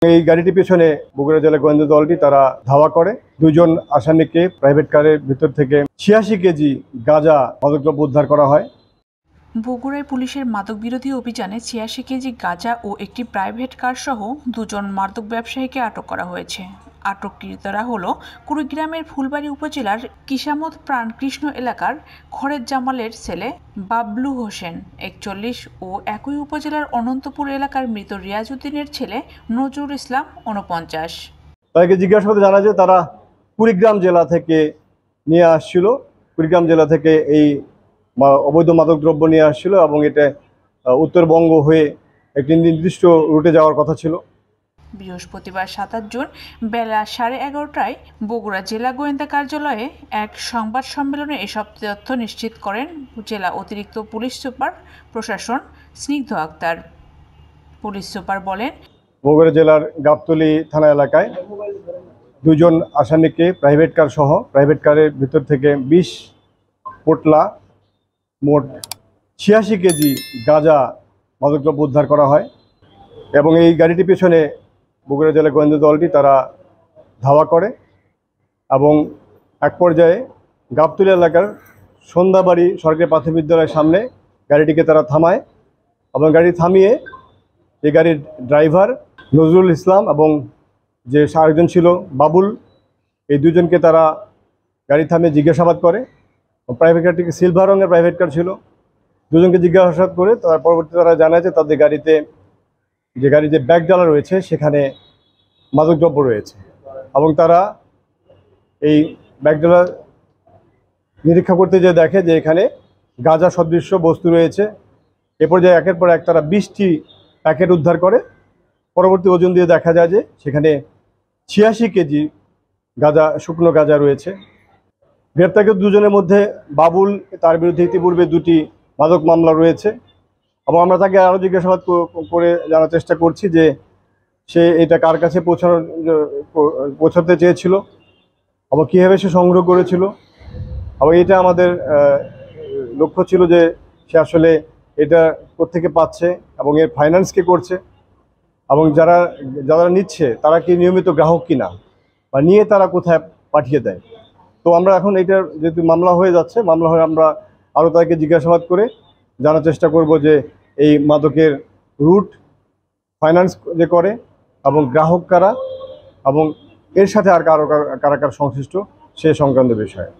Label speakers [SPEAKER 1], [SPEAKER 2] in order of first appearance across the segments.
[SPEAKER 1] এই গাড়িটি পেছনে বগুড়া জেলা গোয়েন্দা দলটি তারা ধাওয়া করে দুজন আসামিকে প্রাইভেট কারের ভিতর থেকে 86 কেজি গাঁজা মাদকদ্রব্য উদ্ধার করা হয়।
[SPEAKER 2] বগুড়ায় পুলিশের মাদক বিরোধী অভিযানে 86 কেজি গাঁজা ও একটি প্রাইভেট কার সহ দুজন মাদক ব্যবসায়ীকে আটক করা হয়েছে। আটককৃতরা হলো কুড়িগ্রামের ফুলবাড়ী উপজেলার কিসামত প্রাণকৃষ্ণ এলাকার খরেজ জামালের ছেলে বাবলু হোসেন 41 ও একই উপজেলার অনন্তপুর এলাকার মৃত রিয়াজউদ্দিনের ছেলে নজরুল ইসলাম 49।
[SPEAKER 1] তাকে জিজ্ঞাসাবাদে জানা যায় তারা কুড়িগ্রাম জেলা থেকে নিয়ে আসছিল, কুড়িগ্রাম জেলা থেকে এই অবৈধ মাদকদ্রব্য নিয়ে আসছিল এবং এটা উত্তরবঙ্গ হয়ে একটি নির্দিষ্ট রুটে যাওয়ার কথা ছিল।
[SPEAKER 2] বৃহস্পতিবার 27 জুন বেলা 11:30টায় বগুড়া জেলা গোয়েন্দা কার্যালয়ে এক সংবাদ সম্মেলনে এসব তথ্য নিশ্চিত করেন জেলা অতিরিক্ত পুলিশ সুপার প্রশাসন স্নিগ্ধ আক্তার। পুলিশ সুপার বলেন,
[SPEAKER 1] বগুড়া জেলার গাবতলী থানা এলাকায় দুজন আসামিকে প্রাইভেট কার সহ প্রাইভেট কারের ভিতর থেকে 20 পোটলা মোট 86 কেজি গাঁজা মাদকদ্রব্য উদ্ধার করা হয় এবং এই গাড়িটি পেছনে বগুড়া জেলা গোয়েন্দা দলটি তারা ধাওয়া করে এবং এক পর্যায়ে গাবতলী এলাকার সন্ধ্যাবাড়ি সরকারি প্রাথমিক বিদ্যালয়ের সামনে গাড়িটিকে তারা থামায় এবং গাড়ি থামিয়ে এই গাড়ির ড্রাইভার নজরুল ইসলাম এবং যে আরেকজন ছিল বাবুল, এই দুজনকে তারা গাড়ি থামিয়ে জিজ্ঞাসাবাদ করে। প্রাইভেট কারটিকে সিলভার রঙের প্রাইভেট কার ছিল। দুজনকে জিজ্ঞাসাবাদ করে তার পরবর্তীতে তারা জানায় যে তাদের গাড়িতে যে ব্যাগ ডালা রয়েছে সেখানে মাদকদ্রব্য রয়েছে এবং তারা এই ব্যাগ ডালা নিরীক্ষা করতে যেয়ে দেখে যে এখানে গাঁজা সদৃশ্য বস্তু রয়েছে। এ পর্যায়ে একের পর এক তারা 20টি প্যাকেট উদ্ধার করে। পরবর্তী ওজন দিয়ে দেখা যায় যে সেখানে 86 কেজি গাঁজা, শুকনো গাঁজা রয়েছে। গ্রেপ্তারকৃত দুজনের মধ্যে বাবুল, তার বিরুদ্ধে ইতিপূর্বে 2টি মাদক মামলা রয়েছে এবং আমরা তাকে আরও জিজ্ঞাসাবাদ করে জানার চেষ্টা করছি যে সে এটা কার কাছে পৌঁছাতে চেয়েছিল এবং কীভাবে সে সংগ্রহ করেছিল এবং এটা আমাদের লক্ষ্য ছিল যে সে আসলে এটা কোত্থেকে পাচ্ছে এবং এর ফাইন্যান্স কে করছে এবং যারা নিচ্ছে তারা কি নিয়মিত গ্রাহক কিনা বা নিয়ে তারা কোথায় পাঠিয়ে দেয়। তো আমরা এখন এটার যেহেতু মামলা হয়ে যাচ্ছে, মামলা হয়ে আমরা আরও তাকে জিজ্ঞাসাবাদ করে জানার চেষ্টা করব যে এই মাদকের রুট, ফাইন্যান্স যে করে এবং গ্রাহক কারা এবং এর সাথে আর কারা সংশ্লিষ্ট সে সংক্রান্ত বিষয়ে।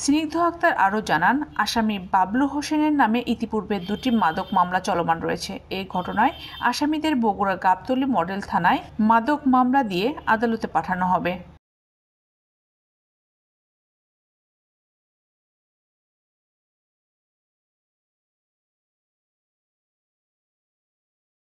[SPEAKER 2] স্নিগ্ধ আক্তার আরও জানান, আসামি বাবলু হোসেনের নামে ইতিপূর্বে 2টি মাদক মামলা চলমান রয়েছে। এই ঘটনায় আসামিদের বগুড়া গাবতলী মডেল থানায় মাদক মামলা দিয়ে আদালতে পাঠানো হবে।